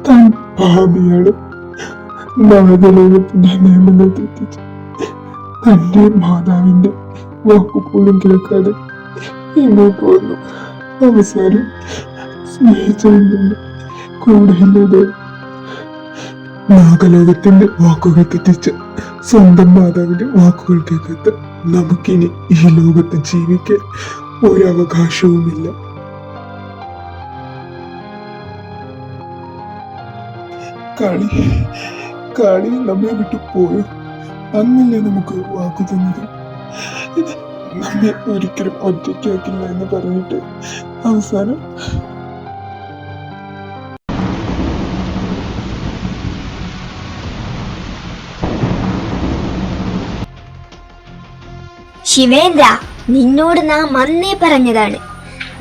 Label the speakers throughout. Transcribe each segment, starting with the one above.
Speaker 1: താൻ പാപിയാണ്. നാഗലോകത്തിന്റെ നിയമങ്ങൾ തെറ്റിച്ച് തന്റെ മാതാവിന്റെ വാക്കുപോലും കേൾക്കാതെ ഇങ്ങോട്ട് വന്നു. അവസാനം സ്നേഹിച്ചുകൊണ്ട് കൂടെയില്ലാതെ നാഗലോകത്തിന്റെ വാക്കുകൾ തെറ്റിച്ച് സ്വന്തം മാതാവിന്റെ വാക്കുകൾ കേൾക്കാത്ത നമുക്കിനി ഈ ലോകത്ത് ജീവിക്കാൻ ഒരവകാശവുമില്ല. കാളി നമ്മെ വിട്ടു പോയോ? അന്നല്ലേ നമുക്ക് വാക്കു തന്നത് നമ്മെ ഒരിക്കലും ഒറ്റയ്ക്കാക്കില്ല എന്ന് പറഞ്ഞിട്ട് അവസാനം
Speaker 2: ശിവേന്ദ്ര, നിന്നോട് നാം അന്നേ പറഞ്ഞതാണ്,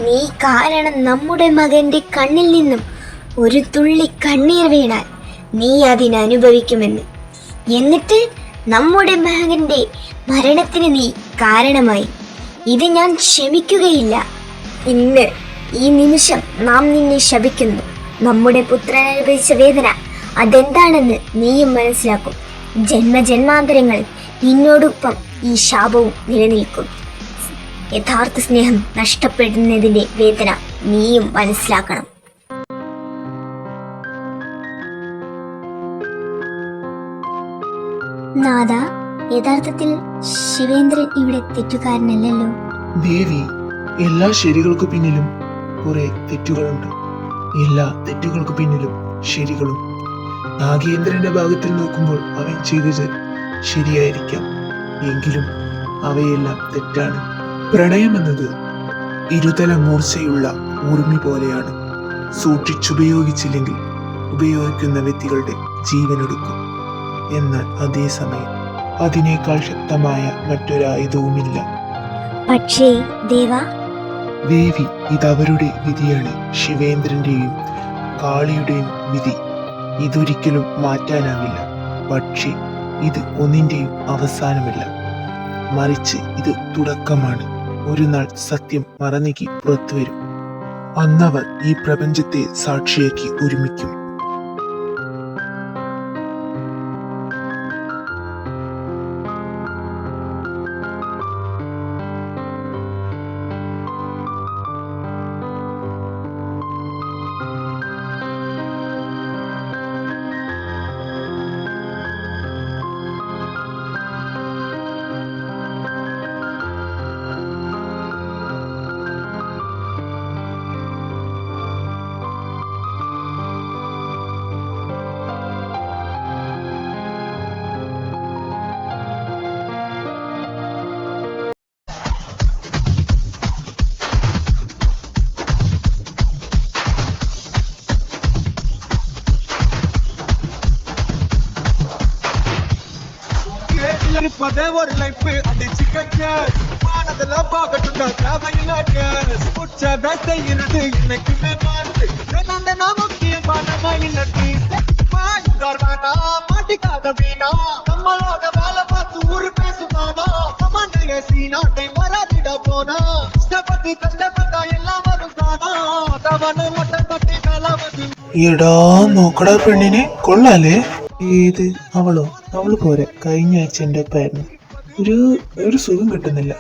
Speaker 2: നീ കാരണം നമ്മുടെ മകന്റെ കണ്ണിൽ നിന്നും ഒരു തുള്ളി കണ്ണീർ വീണാൽ നീ അതിനനുഭവിക്കുമെന്ന്. എന്നിട്ട് നമ്മുടെ മകന്റെ മരണത്തിന് നീ കാരണമായി. ഇത് ഞാൻ ക്ഷമിക്കുകയില്ല. ഇന്ന് ഈ നിമിഷം നാം നിന്നെ ശപിക്കുന്നു. നമ്മുടെ പുത്രൻ അനുഭവിച്ച വേദന അതെന്താണെന്ന് നീയും മനസ്സിലാക്കും. ജന്മജന്മാന്തരങ്ങൾ നിന്നോടൊപ്പം ഈ ശാപവും നിലനിൽക്കും. യഥാർത്ഥ സ്നേഹം നഷ്ടപ്പെടുന്നതിന്റെ വേദന നീയും മനസ്സിലാക്കണം. നാഥ, യഥാർത്ഥത്തിൽ ശിവേന്ദ്രൻ ഇവിടെ തെറ്റുകാരനല്ലല്ലോ.
Speaker 1: ദേവി, എല്ലാ ശരികൾക്കു പിന്നിലും കുറെ തെറ്റുകളുണ്ട്. എല്ലാ തെറ്റുകൾക്ക് പിന്നിലും ശരികളും. നാഗേന്ദ്രന്റെ ഭാഗത്തിൽ നോക്കുമ്പോൾ അവൻ ചെയ്തത് ശരിയായിരിക്കാം, എങ്കിലും അവയെല്ലാം തെറ്റാണ്. പ്രണയമെന്നത് ഇരുതല മൂർച്ചയുള്ള ഊർമി പോലെയാണ്. സൂക്ഷിച്ചുപയോഗിച്ചില്ലെങ്കിൽ ഉപയോഗിക്കുന്ന വ്യക്തികളുടെ ജീവനെടുക്കും. എന്നാൽ അതേസമയം അതിനേക്കാൾ ശക്തമായ മറ്റൊരായുധവുമില്ല.
Speaker 2: പക്ഷേ ദേവി,
Speaker 1: ഇതവരുടെ വിധിയാണ്. ശിവേന്ദ്രന്റെയും കാളിയുടെയും വിധി. ഇതൊരിക്കലും മാറ്റാനാവില്ല. പക്ഷേ ഇത് ഒന്നിന്റെയും അവസാനമല്ല, മറിച്ച് ഇത് തുടക്കമാണ്. ഒരു നാൾ സത്യം മറനീക്കി പുറത്തു വരും. അന്നവർ ഈ പ്രപഞ്ചത്തെ സാക്ഷിയാക്കി ഒരുമിക്കും.
Speaker 3: ஒரு லைஃப் அடிச்சுக்கங்க வானதுல பாக்கட்டுண்டா தேவையில்ல புச்ச பேச இருந்து இன்னைக்குமே மாறுது நான் முக்கியமான மயிலட்டி மாட்டானா மாட்டிக்காத வீணா நம்மளோட வேலை பார்த்து ஊரு பேசுவானா சமந்தைய சீனாட்டை வராதிட போனா கஷ்டப்பட்டு கஷ்டப்பட்டா எல்லாம் வரும் தானா தவணை மட்டம் பட்டி கலவது.
Speaker 1: എടാ നോക്കടാ പെണ്ണിനെ, കൊള്ളാലേ. ഏത് അവളോ? അവള് പോരെ, കഴിഞ്ഞ ആഴ്ച എൻ്റെ ഒപ്പായിരുന്നു. ഒരു സുഖം കിട്ടുന്നില്ല.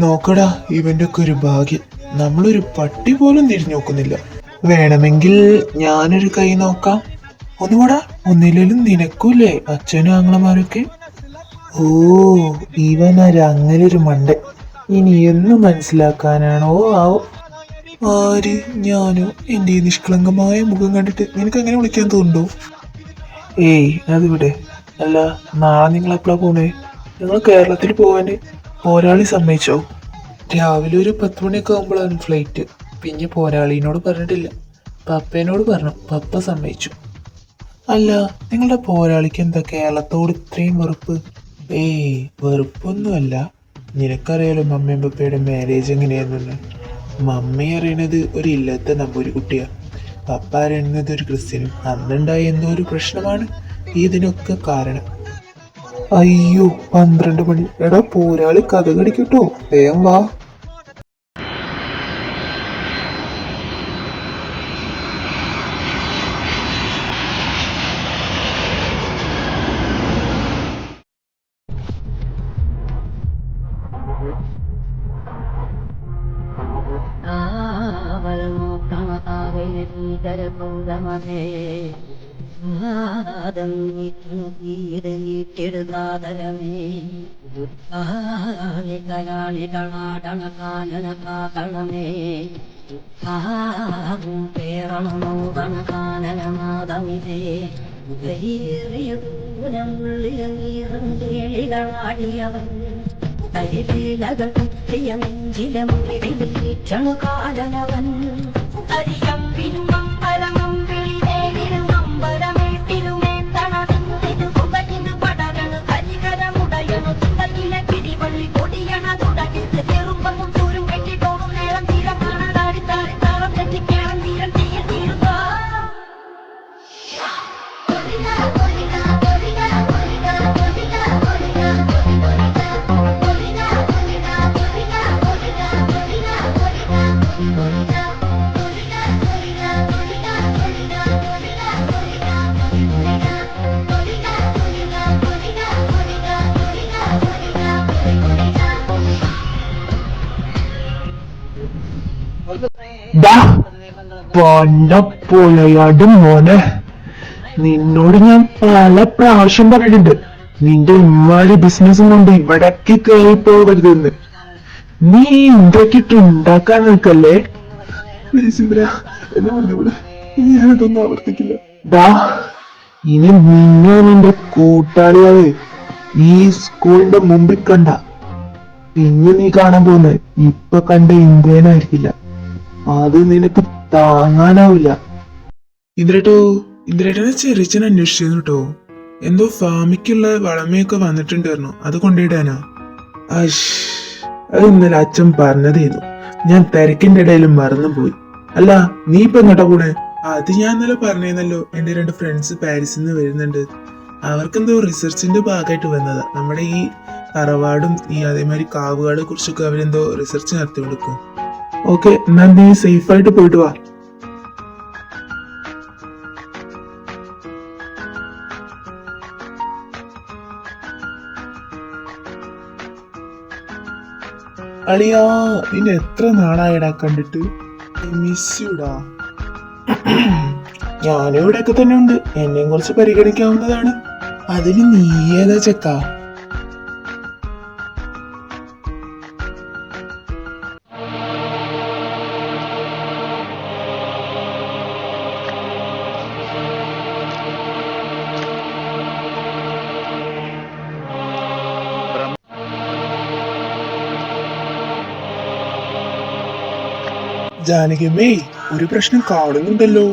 Speaker 1: നോക്കടാ, ഇവന്റെ ഒക്കെ ഒരു ഭാഗ്യം. നമ്മളൊരു പട്ടി പോലും തിരിഞ്ഞു നോക്കുന്നില്ല. വേണമെങ്കിൽ ഞാനൊരു കൈ നോക്കാം. ഒന്നുകൂടാ, ഒന്നിലും നിനക്കൂല്ലേ അച്ഛനും ആങ്ങളമാരൊക്കെ? ഓ, ഇവനൊരു അങ്ങനെ ഒരു മണ്ടൻ. ഇനി എന്ന് മനസ്സിലാക്കാനാണോ ആവോ? ആര്? ഞാനോ? എൻ്റെ നിഷ്കളങ്കമായ മുഖം കണ്ടിട്ട് നിനക്ക് അങ്ങനെ വിളിക്കാൻ തോന്നുന്നുണ്ടോ? ഏയ്, അതിവിടെ. അല്ല, നാളെ നിങ്ങൾ എപ്പോഴാ പോണേ? നിങ്ങൾ കേരളത്തിൽ പോവാന് പോരാളി സമ്മതിച്ചോ? രാവിലെ ഒരു 10 മണിയൊക്കെ ആകുമ്പോഴാണ് ഫ്ലൈറ്റ്. പിന്നെ പോരാളിനോട് പറഞ്ഞിട്ടില്ല, പപ്പേനോട് പറഞ്ഞു. പപ്പ സമ്മതിച്ചു. അല്ല, നിങ്ങളുടെ പോരാളിക്ക് എന്താ കേരളത്തോട് ഇത്രയും വെറുപ്പ്? ഏയ്, വെറുപ്പൊന്നുമല്ല. നിനക്കറിയാലോ മമ്മയും പപ്പയുടെ മാരേജ് എങ്ങനെയാണെന്ന്. മമ്മി അറിയണത് ഒരു ഇല്ലാത്ത നമ്പൂരി കുട്ടിയാ, പപ്പ അറിയുന്നത് ഒരു ക്രിസ്ത്യനും. അന്നുണ്ടായ എന്തോ ഒരു പ്രശ്നമാണ് ഇതിനൊക്കെ കാരണം. അയ്യോ, 12 മണി. എടാ പോരാളി കഥ കടിക്കട്ടോ, വേഗം വാ.
Speaker 4: ക്ഷണകാലനവൻ അരിയമ്പിനും അമ്പലമം വിളിതേനിലും അമ്പലമേട്ടിലുമേ തണതിന്നു കുകഞ്ഞു പടരണു കരികരമുടയണു തുടങ്ങിലെ പിടിവള്ളി കൊടിയണ തുടങ്ങിട്ട് ചെറുമ്പവും ചൂരും കെട്ടിട്ടോടും നേരം തീരം കാണാടി താടി താളം തെറ്റിക്കേളം തീരം തീയ തീരുക
Speaker 1: പൊന്നപ്പൊളയാട് മോനെ, നിന്നോട് ഞാൻ പല പ്രാവശ്യം പറഞ്ഞിട്ടുണ്ട് നിന്റെ ഉമ്മാരി ബിസിനസ്സും കൊണ്ട് ഇവിടേക്ക് കയറി പോകരുതെന്ന്. നീ എന്തൊക്കെയിട്ട് ഉണ്ടാക്കാൻ നിൽക്കല്ലേ? ഞാനതൊന്നും ആവർത്തിക്കില്ല. ഇനി നിന്നെ നിന്റെ കൂട്ടാളിയാവ് ഈ സ്കൂളിന്റെ മുമ്പിൽ കണ്ട പിന്നെ നീ കാണാൻ പോകുന്നത് ഇപ്പൊ കണ്ട ഇന്ത്യനായിരിക്കില്ല. അത് നിനക്ക് താങ്ങാനാവില്ല. ഇന്ദ്രേട്ടനെ ചെറിയച്ഛൻ അന്വേഷിച്ചിരുന്നു കേട്ടോ. എന്തോ ഫാമിക്കുള്ള വളമയൊക്കെ വന്നിട്ടുണ്ടായിരുന്നു, അത് കൊണ്ടിടാനാ. അത് ഇന്നലെ അച്ഛൻ പറഞ്ഞതായിരുന്നു, ഞാൻ തിരക്കിന്റെ ഇടയിലും മറന്നുപോയി. അല്ല നീ ഇപ്പൊ എങ്ങോട്ടാ പോണേ? അത് ഞാൻ ഇന്നലെ പറഞ്ഞല്ലോ, എന്റെ 2 ഫ്രണ്ട്സ് പാരീസിൽ നിന്ന് വരുന്നുണ്ട്. അവർക്കെന്തോ റിസർച്ചിന്റെ ഭാഗമായിട്ട് വന്നതാ. നമ്മുടെ ഈ തറവാടും ഈ അതേമാതിരി കാവുകളെ കുറിച്ചൊക്കെ അവരെന്തോ റിസർച്ച് നടത്തി കൊടുക്കും. ഓക്കെ, എന്നാ നീ സേഫ് ആയിട്ട് പോയിട്ട് വാ. അളിയാ, നിന്നെ എത്ര നാളായടാ കണ്ടിട്ട്. മിസ് യുടാ. ഞാനും ഇവിടെയൊക്കെ തന്നെ ഉണ്ട്, എന്നെയും കുറിച്ച് പരിഗണിക്കാവുന്നതാണ്. അതിന് നീ ഏതാ ചെക്ക? ജാനകിയമ്മേ, ഒരു പ്രശ്നം കാണുന്നുണ്ടല്ലോ.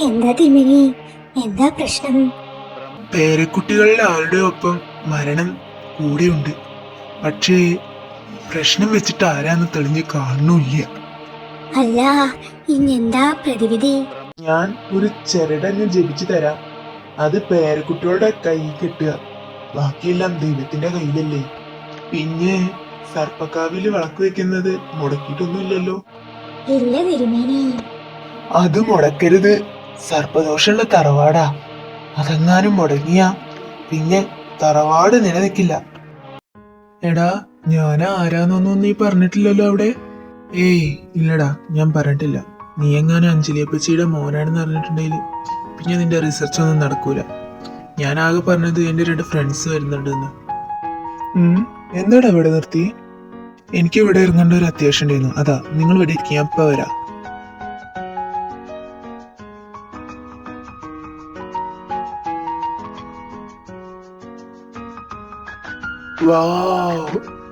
Speaker 2: എന്താ തിമിനി, എന്താ പ്രശ്നം?
Speaker 1: പേരക്കുട്ടികളിൽ ആരുടെ ഒപ്പം മരണം കൂടെയുണ്ട്. പക്ഷേ പ്രശ്നം വെച്ചിട്ട് ആരാന്ന് തെളിഞ്ഞ് കാണുന്നില്ല.
Speaker 2: അല്ല, ഇന്നെന്താ പ്രതിവിധി?
Speaker 1: ഞാൻ ഒരു ചെറുടങ്ങ് ജപിച്ചു തരാം, അത് പേരക്കുട്ടികളുടെ കൈ കെട്ടുക, ബാക്കിയെല്ലാം ദൈവത്തിന്റെ കയ്യിലല്ലേ. പിന്നെ സർപ്പക്കാവില് വിളക്ക് വെക്കുന്നത് മുടക്കിയിട്ടൊന്നുമില്ലല്ലോ.
Speaker 2: ഇല്ല തിരുമേനി.
Speaker 1: അത് മുടക്കരുത്, സർപ്പദോഷമുള്ള തറവാടാ. അതെങ്ങാനും മുടങ്ങിയ പിന്നെ തറവാട് നിലനിൽക്കില്ല. എടാ, ഞാൻ ആരാന്നൊന്നും നീ പറഞ്ഞിട്ടില്ലല്ലോ അവിടെ. ഏയ് ഇല്ലടാ, ഞാൻ പറഞ്ഞിട്ടില്ല. നീ എങ്ങാനും അഞ്ജലിയപ്പച്ചിയുടെ മോനാണെന്ന് പറഞ്ഞിട്ടുണ്ടെങ്കിൽ പിന്നെ നിന്റെ റിസർച്ച് ഒന്നും നടക്കൂല. ഞാൻ ആകെ പറഞ്ഞത് എന്റെ 2 ഫ്രണ്ട്സ് വരുന്നുണ്ടെന്ന്. എന്താടാ ഇവിടെ നിർത്തി? എനിക്ക് ഇവിടെ ഇറങ്ങേണ്ട ഒരു അത്യാവശ്യം ഉണ്ടായിരുന്നു, അതാ. നിങ്ങൾ ഇവിടെ ഇരിക്കുക, ഞാൻ ഇപ്പൊ വരാം. Wow,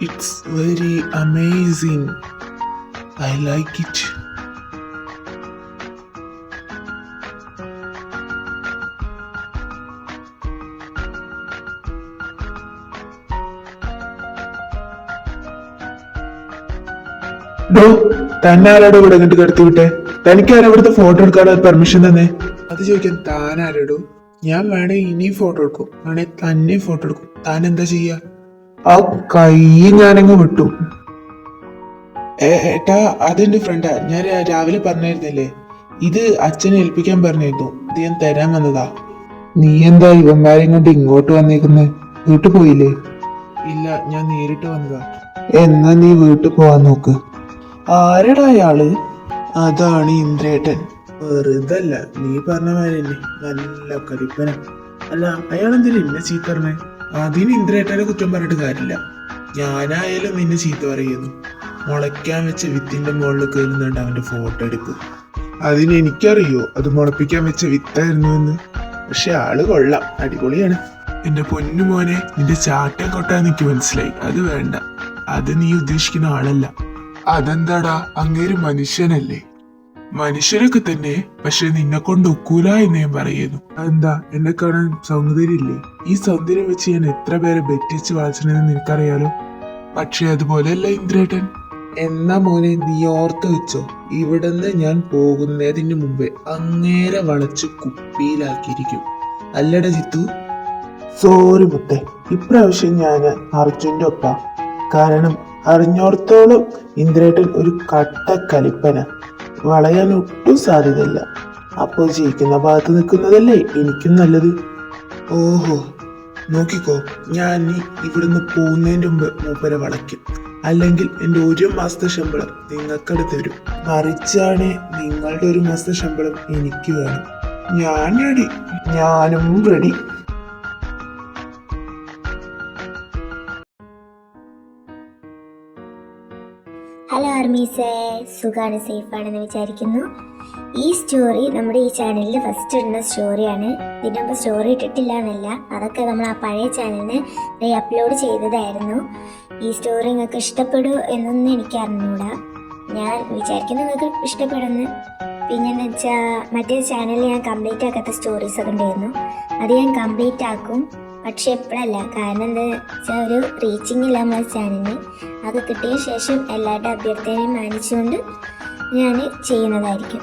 Speaker 1: it's very amazing. I like it. തന്നെ ആരാടോ ഇവിടെ എന്നിട്ട് കടത്തി വിട്ടെ? തനിക്ക് ആരാ ഇവിടുത്തെ ഫോട്ടോ എടുക്കാനുള്ള പെർമിഷൻ തന്നെ? അത് ചോദിക്കാൻ താൻ ആരാടോ? ഞാൻ വേണേ ഇനിയും ഫോട്ടോ എടുക്കും, വേണേ തന്നെ ഫോട്ടോ എടുക്കും. താൻ എന്താ ചെയ്യാ? ആ കൈ ഞാനങ്ങ് വിട്ടു. ഏട്ടാ, അതെന്റെ ഫ്രണ്ടാ. ഞാൻ രാവിലെ പറഞ്ഞായിരുന്നില്ലേ, ഇത് അച്ഛനെ ഏൽപ്പിക്കാൻ പറഞ്ഞിരുന്നു. ഇത് ഞാൻ തരാൻ വന്നതാ. നീ എന്താ ഇവന്മാരെയും കൊണ്ട് ഇങ്ങോട്ട് വന്നേക്കുന്നേ? വീട്ടിൽ പോയില്ലേ? ഇല്ല, ഞാൻ നേരിട്ട് വന്നതാ. എന്നാ നീ വീട്ടിൽ പോവാൻ നോക്ക്. ആരടാ അയാള്? അതാണ് ഇന്ദ്രേട്ടൻ. വെറുതല്ല, നീ പറഞ്ഞ മാതിരി തന്നെ നല്ല കലിപ്പന. അല്ല, അയാളെന്തിനാ എന്നെ ചീത്ത പറഞ്ഞേ? അതിന് ഇന്ദ്രേട്ടനെ കുറ്റം പറഞ്ഞിട്ട് കാര്യമില്ല. ഞാനായാലും നിന്നെ ചീത്ത പറയുന്നു. മുളയ്ക്കാൻ വെച്ച വിത്തിന്റെ മുകളിൽ കയറുന്നുണ്ട് അവന്റെ ഫോട്ടോ എടുപ്പ്. അതിന് എനിക്കറിയോ അത് മുളപ്പിക്കാൻ വെച്ച വിത്തായിരുന്നു എന്ന്. പക്ഷെ ആള് കൊള്ളാം, അടിപൊളിയാണ്. എന്റെ പൊന്നു മോനെ, നിന്റെ ചാട്ടം കൊട്ടാൻ എനിക്ക് മനസ്സിലായി. അത് വേണ്ട, അത് നീ ഉദ്ദേശിക്കുന്ന ആളല്ല. അതെന്താടാ, അങ്ങേര് മനുഷ്യനല്ലേ? മനുഷ്യരൊക്കെ തന്നെ, പക്ഷെ നിന്നെ കൊണ്ട് ഒക്കൂല എന്ന് ഞാൻ പറയുന്നു. എന്താ, എന്നെ കാണാൻ സൗന്ദര്യമില്ലേ? ഈ സൗന്ദര്യം വെച്ച് ഞാൻ എത്ര പേരെ ബെറ്റിച്ച് വായിച്ചെന്ന് നിനക്കറിയാലോ. പക്ഷെ അതുപോലെയല്ല ഇന്ദ്രേട്ടൻ. എന്നാ മോനെ, നീ ഓർത്ത് വെച്ചോ, ഇവിടുന്ന് ഞാൻ പോകുന്നതിന് മുമ്പേ അങ്ങേരെ വളച്ച് കുപ്പിയിലാക്കിയിരിക്കും. അല്ലട ജിത്തു? സോറി മുത്തേ, ഇപ്രാവശ്യം ഞാൻ അർജുന്റെ ഒപ്പ. കാരണം അറിഞ്ഞോടത്തോളം ഇന്ദ്രേട്ടൻ ഒരു കട്ട കലിപ്പന. വളയാൻ ഒട്ടും സാധ്യതയില്ല. അപ്പോൾ ജയിക്കുന്ന ഭാഗത്ത് നിൽക്കുന്നതല്ലേ എനിക്കും നല്ലത്. ഓഹോ, നോക്കിക്കോ, ഞാൻ ഇവിടുന്ന് പോകുന്നതിന്റെ മുമ്പ് മൂപ്പരെ വളയ്ക്കും. അല്ലെങ്കിൽ എൻ്റെ 1 മാസത്തെ ശമ്പളം നിങ്ങൾക്കത് തരും. മറിച്ചാണ് നിങ്ങളുടെ 1 മാസത്തെ ശമ്പളം എനിക്ക് വേണം. ഞാൻ റെഡി. ഞാനും റെഡി.
Speaker 2: ഹലോ ആർമീസേ, സുഖാണ്, സേഫാണെന്ന് വിചാരിക്കുന്നു. ഈ സ്റ്റോറി നമ്മുടെ ഈ ചാനലിൽ ഫസ്റ്റ് ഇടുന്ന സ്റ്റോറിയാണ്. ഇതിന് മുമ്പ് സ്റ്റോറി ഇട്ടിട്ടില്ല എന്നല്ല, അതൊക്കെ നമ്മൾ ആ പഴയ ചാനലിന് റീ അപ്ലോഡ് ചെയ്തതായിരുന്നു. ഈ സ്റ്റോറി നിങ്ങൾക്ക് ഇഷ്ടപ്പെടുമോ എന്നൊന്നും എനിക്ക് അറിഞ്ഞൂടാ. ഞാൻ വിചാരിക്കുന്നു നിങ്ങൾക്ക് ഇഷ്ടപ്പെടുന്നു. പിന്നെ എന്ന് വെച്ചാൽ മറ്റേ ചാനലിൽ ഞാൻ കംപ്ലീറ്റ് ആക്കാത്ത സ്റ്റോറീസ് ഒക്കെ ഉണ്ടായിരുന്നു. അത് ഞാൻ കംപ്ലീറ്റ് ആക്കും, പക്ഷെ എപ്പോഴല്ല. കാരണം എന്താ വെച്ചാൽ ഒരു റീച്ചിങ് ഇല്ല നമ്മളെ ചാനലിന്. അത് കിട്ടിയ ശേഷം എല്ലാവരുടെ അഭ്യർത്ഥനയും മാനിച്ചുകൊണ്ട് ഞാൻ ചെയ്യുന്നതായിരിക്കും.